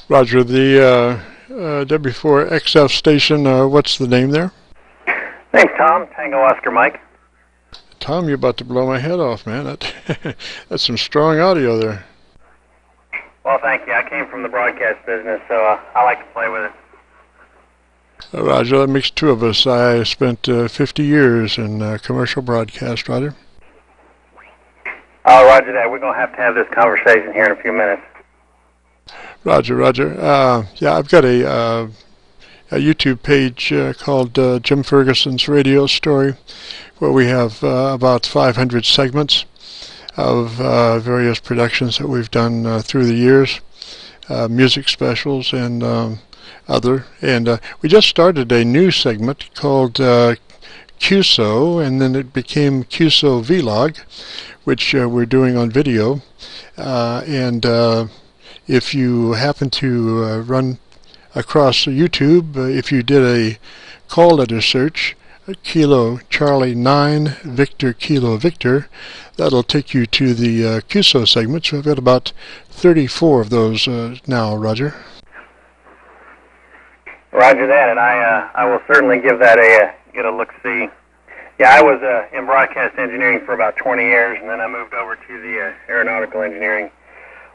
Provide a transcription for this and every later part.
Roger, the W4XF station, what's the name there? Name's Tom, Tango Oscar Mike. Tom, you're about to blow my head off, man. That's some strong audio there. Well, thank you. I came from the broadcast business, so I like to play with it. Roger, that makes two of us. I spent 50 years in commercial broadcast, Roger. Oh, Roger that. We're going to have this conversation here in a few minutes. Roger, Roger. Yeah, I've got a YouTube page called Jim Fergusson's Radio Story, where we have about 500 segments of various productions that we've done through the years, music specials and other. And we just started a new segment called QSO, and then it became QSO Vlog, which we're doing on video. And if you happen to run across YouTube, if you did a call letter search, Kilo Charlie 9 Victor Kilo Victor, that'll take you to the QSO segments. We've got about 34 of those now, Roger. Roger that, and I will certainly give that get a look-see. Yeah, I was in broadcast engineering for about 20 years, and then I moved over to the aeronautical engineering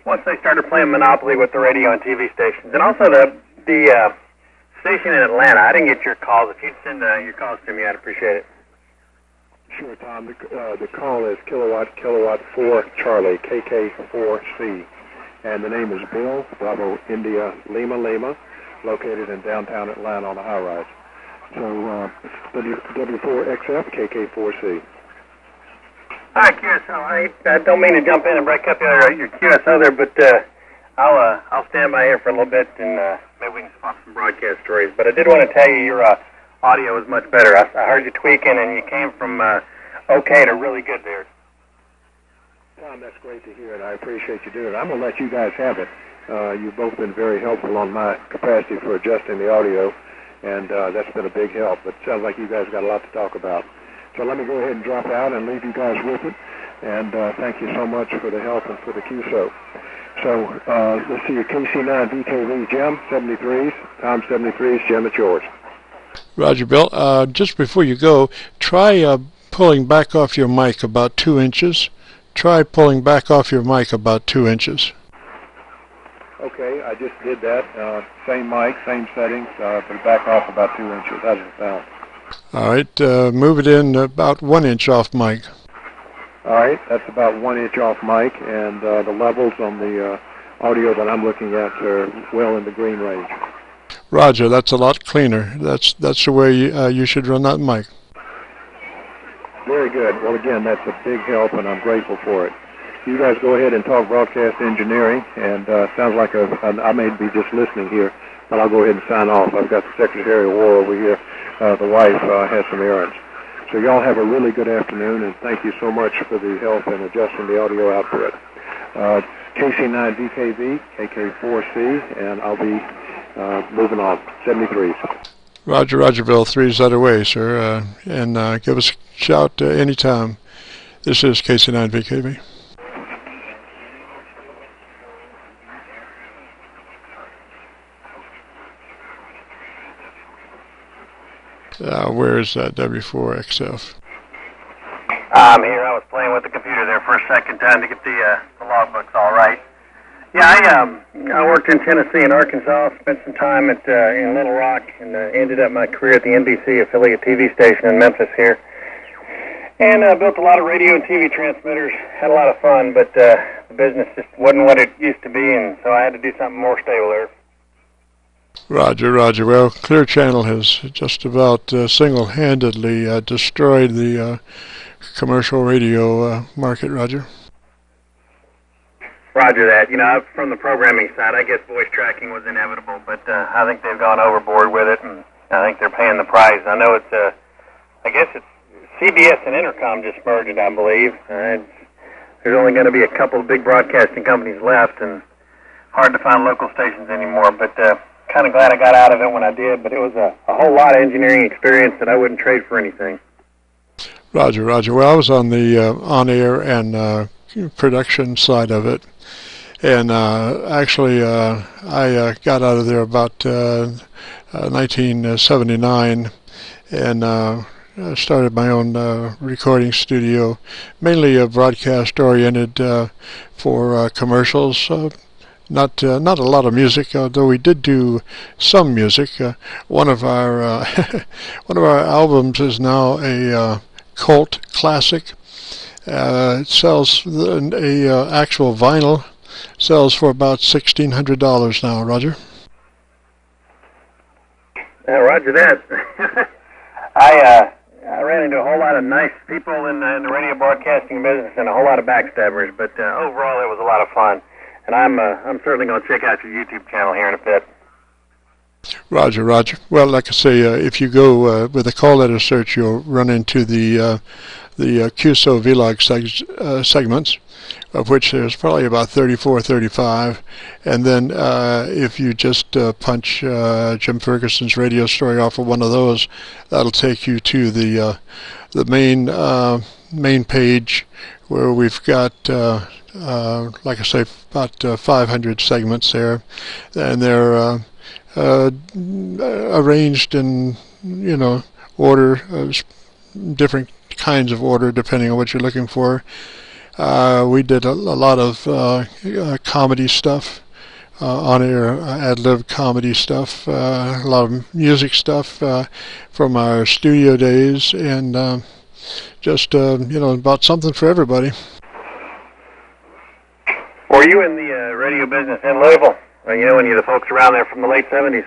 once they started playing Monopoly with the radio and TV stations. And also the station in Atlanta, I didn't get your calls. If you'd send your calls to me, I'd appreciate it. Sure, Tom. The call is kilowatt 4 Charlie, KK4C. And the name is Bill, Bravo, India, Lima, Lima, located in downtown Atlanta on a high-rise. So, W4XF, KK4C. All right, QSO. I don't mean to jump in and break up your QSO there, but I'll stand by here for a little bit and maybe we can swap some broadcast stories. But I did want to tell you your audio is much better. I heard you tweaking, and you came from okay to really good there. Tom, that's great to hear, and I appreciate you doing it. I'm going to let you guys have it. You've both been very helpful on my capacity for adjusting the audio, and that's been a big help. But it sounds like you guys got a lot to talk about. So let me go ahead and drop out and leave you guys with it. And thank you so much for the help and for the QSO. So let's see your KC9VKV, Jim, 73s, Tom 73s, Jim, it's yours. Roger, Bill. Just before you go, try pulling back off your mic about 2 inches. Try pulling back off your mic about 2 inches. Okay, I just did that. Same mic, same settings, but back off about 2 inches. How does it sound? All right, move it in about 1 inch off mic. All right, that's about 1 inch off mic, and the levels on the audio that I'm looking at are well in the green range. Roger, that's a lot cleaner. That's the way you should run that mic. Very good. Well, again, that's a big help, and I'm grateful for it. You guys go ahead and talk broadcast engineering, and sounds like I may be just listening here, but I'll go ahead and sign off. I've got the Secretary of War over here. The wife has some errands. So y'all have a really good afternoon, and thank you so much for the help in adjusting the audio output. KC9VKV, KK4C, and I'll be moving on. 73s. Roger, Roger, Bill. 3's that away, sir. And give us a shout anytime. This is KC9VKV. Where is that W4XF? I'm here. I was playing with the computer there for a second time to get the logbooks all right. Yeah, I worked in Tennessee and Arkansas, spent some time in Little Rock, and ended up my career at the NBC affiliate TV station in Memphis here. And built a lot of radio and TV transmitters, had a lot of fun, but the business just wasn't what it used to be, and so I had to do something more stable there. Roger, Roger. Well, Clear Channel has just about single-handedly destroyed the commercial radio market, Roger. Roger that. You know, from the programming side, I guess voice tracking was inevitable, but I think they've gone overboard with it, and I think they're paying the price. I know it's, I guess it's CBS and Intercom just merged, I believe. There's only going to be a couple of big broadcasting companies left, and hard to find local stations anymore, but kind of glad I got out of it when I did, but it was a whole lot of engineering experience that I wouldn't trade for anything. Roger, Roger. Well, I was on the on-air and production side of it, And actually, I got out of there about 1979, and started my own recording studio, mainly broadcast-oriented for commercials. Not a lot of music, although we did do some music. One of our one of our albums is now a cult classic. It sells a actual vinyl sells for about $1,600 now. Roger. Roger that. I ran into a whole lot of nice people in the radio broadcasting business and a whole lot of backstabbers, but overall it was a lot of fun. And I'm certainly going to check out your YouTube channel here in a bit. Roger, Roger. Well, like I say, if you go with a call letter search, you'll run into the QSO vlog segments, of which there's probably about 34, 35. And then if you just punch Jim Fergusson's radio story off of one of those, that'll take you to the main page, where we've got like I say, about 500 segments there, and they're arranged in order, different kinds of order depending on what you're looking for. We did a lot of comedy stuff, on-air ad-lib comedy stuff, a lot of music stuff from our studio days, and just about something for everybody. Were you in the radio business in Louisville? Any of the folks around there from the late 70s?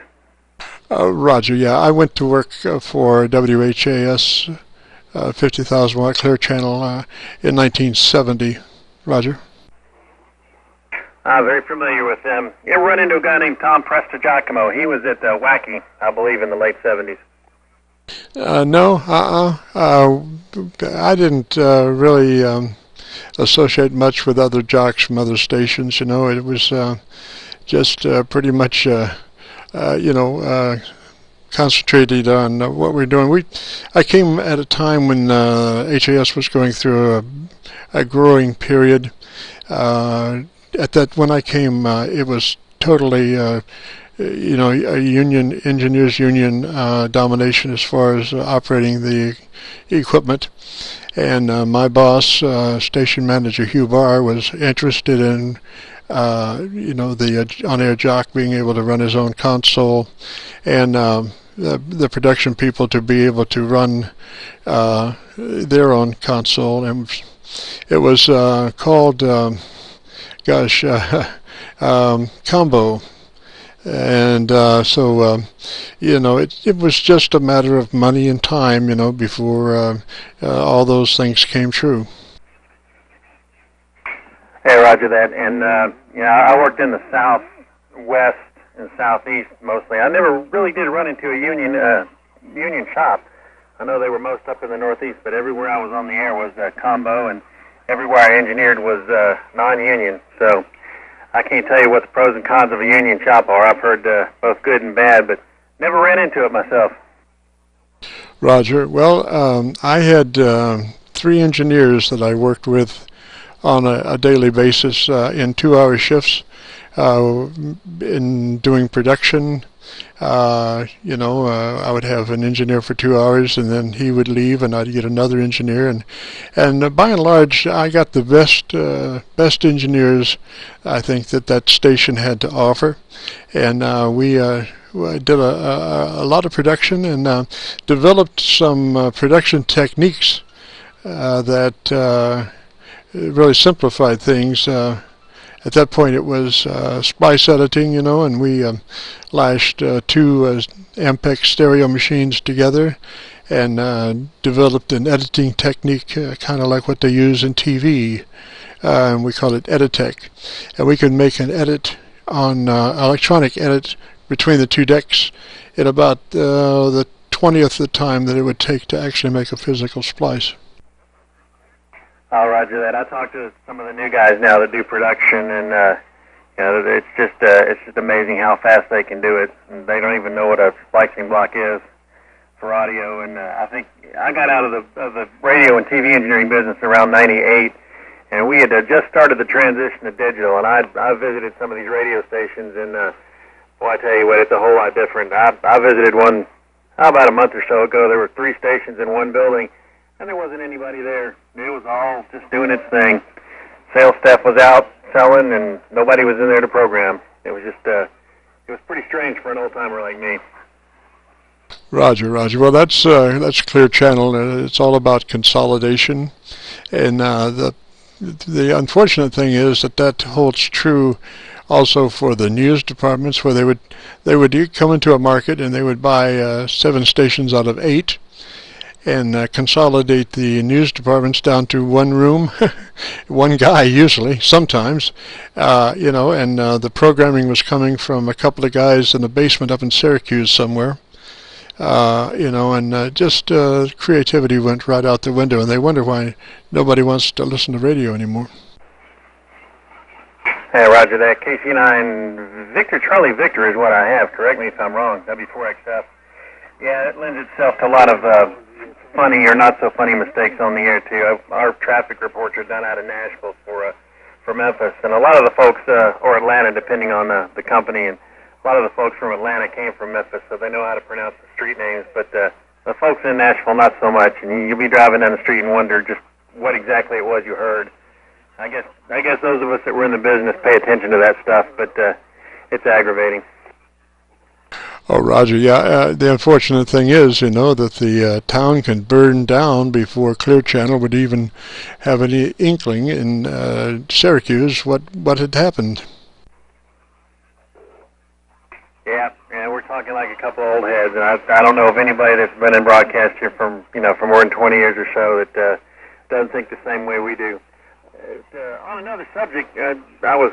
Roger, yeah. I went to work for WHAS, 50,000 watt clear channel, in 1970. Roger. I'm very familiar with them. You ever run into a guy named Tom Prestigiacomo? He was at Wacky, I believe, in the late 70s. No, I didn't really associate much with other jocks from other stations. It was just pretty much concentrated on what we're doing. I came at a time when HAS was going through a growing period. When I came, it was totally a engineers union domination as far as operating the equipment. And my boss, station manager Hugh Barr, was interested in the on-air jock being able to run his own console, and the production people to be able to run their own console. And it was called Combo. And so it was just a matter of money and time, before all those things came true. Hey, Roger that. And I worked in the Southwest and Southeast mostly. I never really did run into a union shop. I know they were most up in the Northeast, but everywhere I was on the air was combo, and everywhere I engineered was non-union. So I can't tell you what the pros and cons of a union shop are. I've heard both good and bad, but never ran into it myself. Roger. Well, I had 3 engineers that I worked with on a daily basis in 2-hour shifts in doing production. I would have an engineer for 2 hours, and then he would leave, and I'd get another engineer, and by and large, I got the best engineers I think that station had to offer, and we did a lot of production and developed some production techniques that really simplified things. At that point, it was splice editing, and we lashed 2 Ampex stereo machines together and developed an editing technique kind of like what they use in TV, and we call it Editech. And we could make an edit on electronic edit between the 2 decks in about the 20th the time that it would take to actually make a physical splice. Oh, Roger that. I talked to some of the new guys now that do production, and it's just amazing how fast they can do it. And they don't even know what a splicing block is for audio. And I think I got out of the radio and TV engineering business around '98, and we had just started the transition to digital, and I visited some of these radio stations, and well, I tell you what, it's a whole lot different. I visited one about a month or so ago. There were 3 stations in one building, and there wasn't anybody there. It was all just doing its thing. Sales staff was out selling, and nobody was in there to program. It was just, it was pretty strange for an old-timer like me. Roger, Roger. Well, that's Clear Channel. It's all about consolidation, and the unfortunate thing is that holds true also for the news departments, where they would come into a market and they would buy 7 stations out of 8, and consolidate the news departments down to one room, one guy usually, sometimes, you know, and the programming was coming from a couple of guys in a basement up in Syracuse somewhere, you know, and just creativity went right out the window, and they wonder why nobody wants to listen to radio anymore. Hey, Roger that. KC9 Victor Charlie Victor is what I have. Correct me if I'm wrong. W4XF. Yeah, it lends itself to a lot of funny or not so funny mistakes on the air too. Our traffic reports are done out of Nashville for Memphis, and a lot of the folks, or Atlanta, depending on the company, and a lot of the folks from Atlanta came from Memphis, so they know how to pronounce the street names. But the folks in Nashville, not so much. And you'll be driving down the street and wonder just what exactly it was you heard. I guess those of us that were in the business pay attention to that stuff, but it's aggravating. Oh, Roger, yeah, the unfortunate thing is, you know, that the town can burn down before Clear Channel would even have any inkling in Syracuse what had happened. Yeah, and we're talking like a couple old heads, and I don't know of anybody that's been in broadcast here for more than 20 years or so that doesn't think the same way we do. On another subject, I was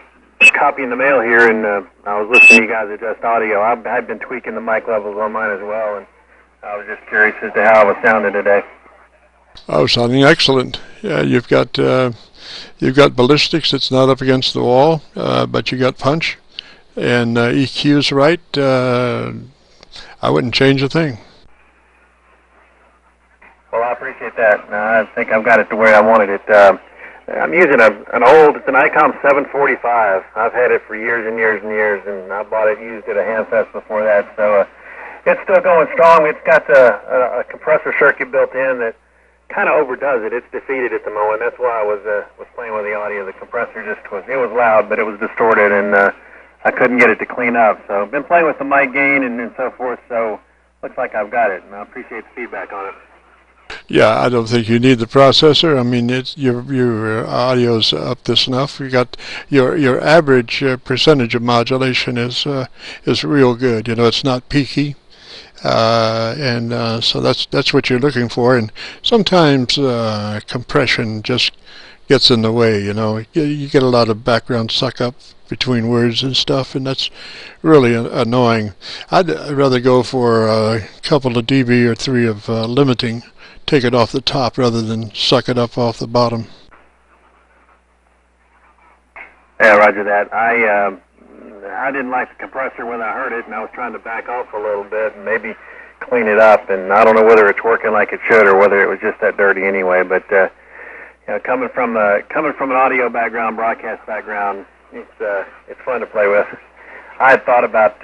copying the mail here, and I was listening to you guys adjust audio. I've been tweaking the mic levels on mine as well, and I was just curious as to how I was sounding today. Oh, sounding excellent. Yeah, you've got ballistics that's not up against the wall, but you got punch, and EQ's right. I wouldn't change a thing. Well, I appreciate that. I think I've got it to where I wanted it. I'm using it's an ICOM 745. I've had it for years and years and years, and I bought it used at a Hamfest before that, so it's still going strong. It's got a compressor circuit built in that kind of overdoes it. It's defeated at the moment. That's why I was playing with the audio. The compressor it was loud, but it was distorted, and I couldn't get it to clean up. So I've been playing with the mic gain and so forth, so looks like I've got it, and I appreciate the feedback on it. Yeah, I don't think you need the processor. I mean, your audio's up to snuff. You got your average percentage of modulation is real good. You know, it's not peaky, and so that's what you're looking for. And sometimes compression just gets in the way. You know, you get a lot of background suck up between words and stuff, and that's really annoying. I'd rather go for a couple of dB or 3 of limiting. Take it off the top rather than suck it up off the bottom. Yeah, roger that. I didn't like the compressor when I heard it, and I was trying to back off a little bit and maybe clean it up, and I don't know whether it's working like it should or whether it was just that dirty anyway. But coming from an audio background, broadcast background, it's fun to play with. I had thought about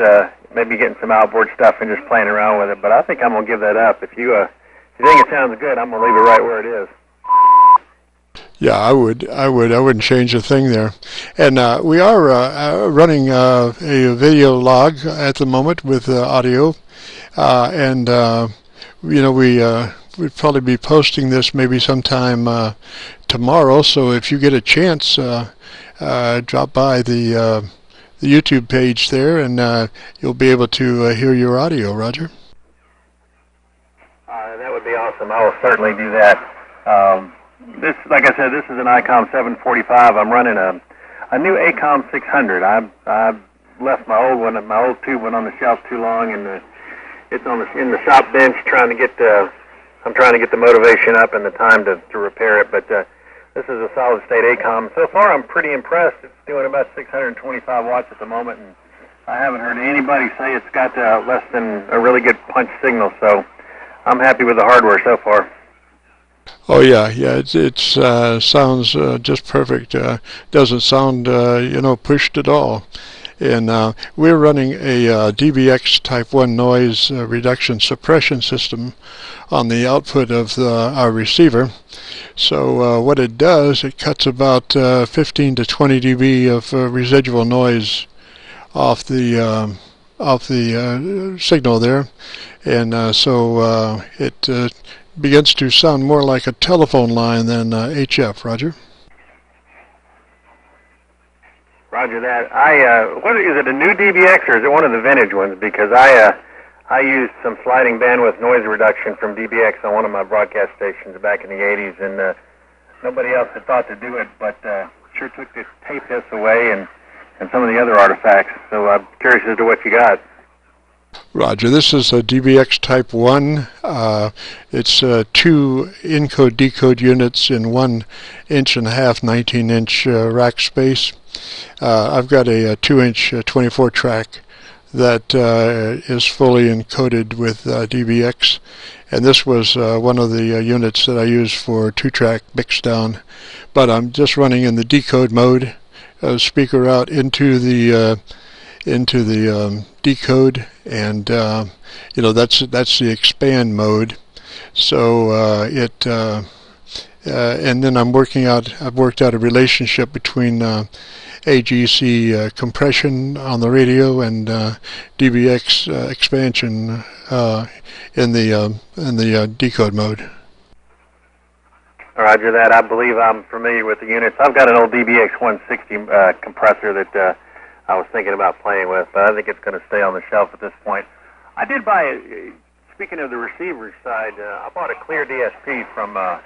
maybe getting some outboard stuff and just playing around with it, but I think I'm gonna give that up. If you think it sounds good, I'm going to leave it right where it is. Yeah, I would. I wouldn't change a thing there. And we are running a video log at the moment with audio, and you know, we'd probably be posting this maybe sometime tomorrow. So if you get a chance, drop by the YouTube page there, and you'll be able to hear your audio, Roger. That would be awesome. I will certainly do that. This, like I said, this is an ICOM 745. I'm running a new ACOM 600. I left my old tube went on the shelf too long, and it's in the shop bench trying to get I'm trying to get the motivation up and the time to repair it. But this is a solid state ACOM. So far, I'm pretty impressed. It's doing about 625 watts at the moment, and I haven't heard anybody say it's got less than a really good punch signal. So I'm happy with the hardware so far. Oh yeah, yeah. It's sounds just perfect. Doesn't sound pushed at all. And we're running a DBX Type 1 noise reduction suppression system on the output of our receiver. So what it does, it cuts about 15 to 20 dB of residual noise off the signal there, and so it begins to sound more like a telephone line than HF. Roger. Roger that. What is it? A new DBX or is it one of the vintage ones? Because I used some sliding bandwidth noise reduction from DBX on one of my broadcast stations back in the 80s, and nobody else had thought to do it, but sure took the tape hiss away and some of the other artifacts. So I'm curious as to what you got. Roger. This is a DBX Type 1. It's 2 encode-decode units in 1.5 inch, 19-inch rack space. I've got a 2-inch 24-track that is fully encoded with DBX, and this was one of the units that I used for 2-track mix down. But I'm just running in the decode mode. Speaker out into the decode, and that's the expand mode. So and then I've worked out a relationship between AGC compression on the radio and DBX expansion in the decode mode. Roger that. I believe I'm familiar with the units. I've got an old DBX 160 compressor that I was thinking about playing with, but I think it's going to stay on the shelf at this point. I did buy, speaking of the receiver side, I bought a clear DSP from I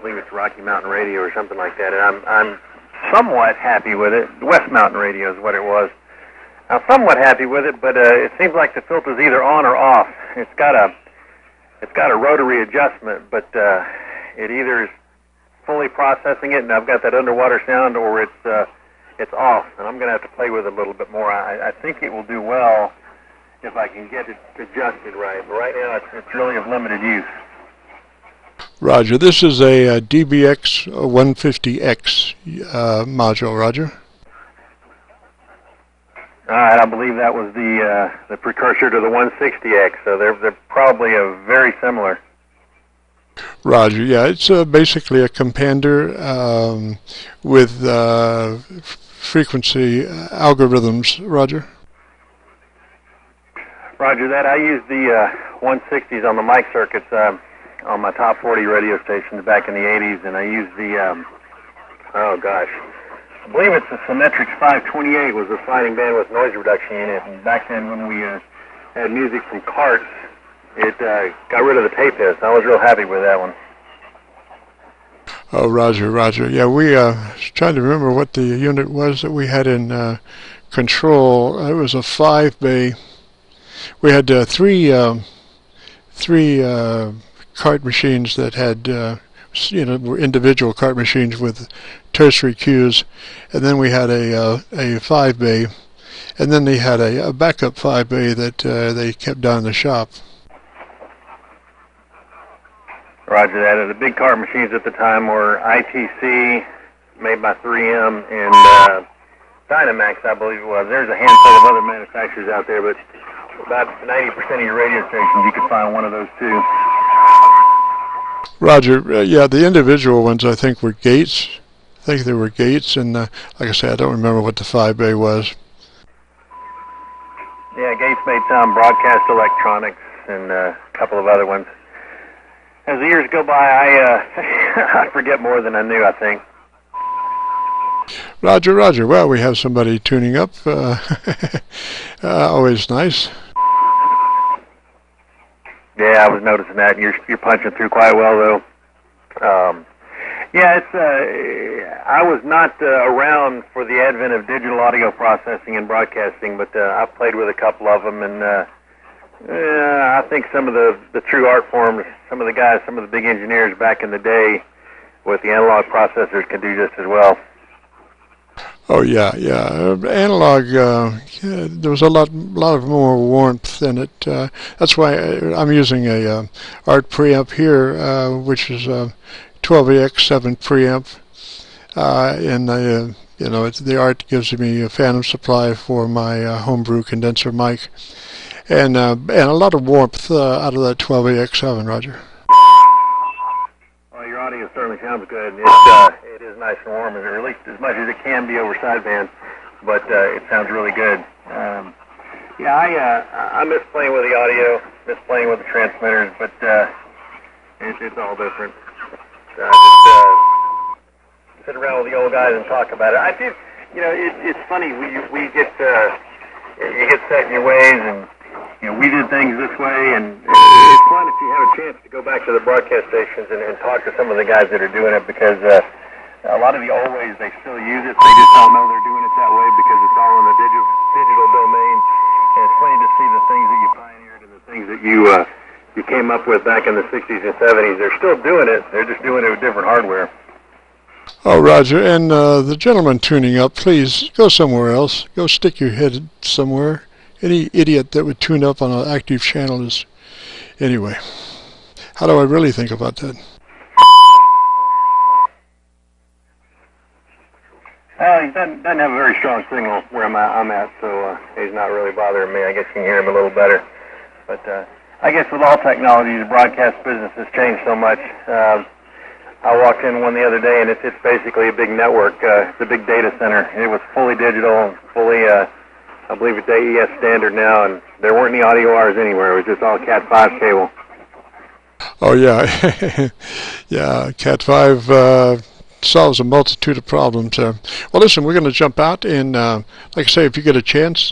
believe it's Rocky Mountain Radio or something like that, and I'm somewhat happy with it. West Mountain Radio is what it was. I'm somewhat happy with it, but it seems like the filter's either on or off. It's got a rotary adjustment, but it either is fully processing it, and I've got that underwater sound, or it's off, and I'm going to have to play with it a little bit more. I think it will do well if I can get it adjusted right. But right now, it's really of limited use. Roger. This is a DBX 150X module. Roger. All right. I believe that was the precursor to the 160X, so they're probably very similar. Roger. Yeah, it's basically a compander with frequency algorithms. Roger. Roger that. I used the 160s on the mic circuits on my top 40 radio stations back in the 80s, and I used the I believe it's the Symmetrics 528 was the sliding bandwidth noise reduction unit, and back then when we had music from carts, it got rid of the tape hiss. I was real happy with that one. Oh, Roger. Yeah, we trying to remember what the unit was that we had in control. It was a 5-bay. We had three cart machines that had were individual cart machines with tertiary cues, and then we had a 5-bay, and then they had a backup 5-bay that they kept down in the shop. Roger that. The big cart machines at the time were ITC, made by 3M, and Dynamax, I believe it was. There's a handful of other manufacturers out there, but about 90% of your radio stations, you could find one of those too. Roger. Yeah, the individual ones I think were Gates. I think they were Gates, and like I said, I don't remember what the 5-bay was. Yeah, Gates made some, Broadcast Electronics, and a couple of other ones. As the years go by, I forget more than I knew, I think. Roger. Well, we have somebody tuning up. Always nice. Yeah, I was noticing that. You're punching through quite well, though. Yeah, I was not around for the advent of digital audio processing and broadcasting, but I've played with a couple of them, and I think some of the true art forms, some of the big engineers back in the day with the analog processors can do just as well. Oh yeah, yeah. Analog. There was a lot of more warmth in it. That's why I'm using a art preamp here, which is a 12AX7 preamp, and the art gives me a phantom supply for my homebrew condenser mic, and a lot of warmth out of that 12AX7, Roger. Well, your audio certainly sounds good. It is nice and warm, or at least as much as it can be over sideband, but it sounds really good. I miss playing with the audio, miss playing with the transmitters, but it's all different. I just sit around with the old guys and talk about it. I do, it's funny. We get you get set in your ways, and we did things this way, and it's fun if you have a chance to go back to the broadcast stations and talk to some of the guys that are doing it, because a lot of the old ways, they still use it. They just don't know they're doing it that way because it's all in the digital domain. And it's funny to see the things that you pioneered and the things that you came up with back in the 60s and 70s. They're still doing it. They're just doing it with different hardware. Oh, Roger, and the gentleman tuning up, please go somewhere else. Go stick your head somewhere. Any idiot that would tune up on an active channel is... Anyway, how do I really think about that? He doesn't have a very strong signal where I'm at, so he's not really bothering me. I guess you can hear him a little better. But I guess with all technology, the broadcast business has changed so much. I walked in one the other day, and it's basically a big network. It's a big data center. It was fully digital, fully, I believe it's AES standard now, and there weren't any audio wires anywhere. It was just all Cat5 cable. Oh, yeah. Yeah, Cat5... solves a multitude of problems. Well, listen, we're going to jump out, and like I say, if you get a chance,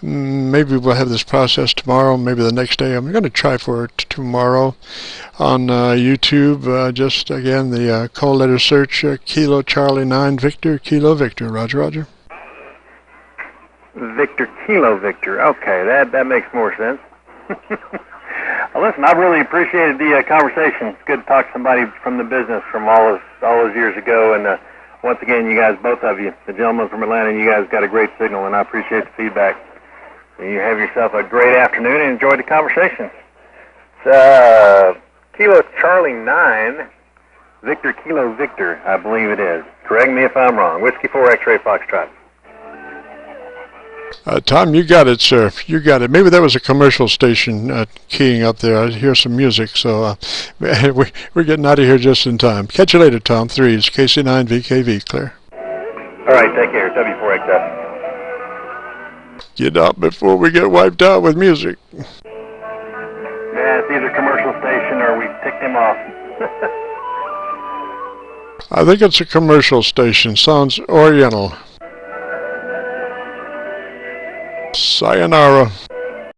maybe we'll have this process tomorrow, maybe the next day. I'm going to try for it tomorrow on YouTube. Just, again, the call letter search, Kilo Charlie 9 Victor, Kilo Victor. Roger, Roger. Victor, Kilo Victor. Okay, that makes more sense. Well, listen, I've really appreciated the conversation. It's good to talk to somebody from the business from all those years ago. And once again, you guys, both of you, the gentleman from Atlanta, you guys got a great signal, and I appreciate the feedback. And you have yourself a great afternoon and enjoy the conversation. Kilo Charlie 9, Victor Kilo Victor, I believe it is. Correct me if I'm wrong. Whiskey 4 X-ray Foxtrot. Tom, you got it, sir. You got it. Maybe that was a commercial station keying up there. I hear some music, so we're getting out of here just in time. Catch you later, Tom. 3's KC9VKV, clear. All right, take care. W4XF. Get out before we get wiped out with music. Yeah, it's either commercial station or we ticked him off. I think it's a commercial station. Sounds oriental. Sayonara.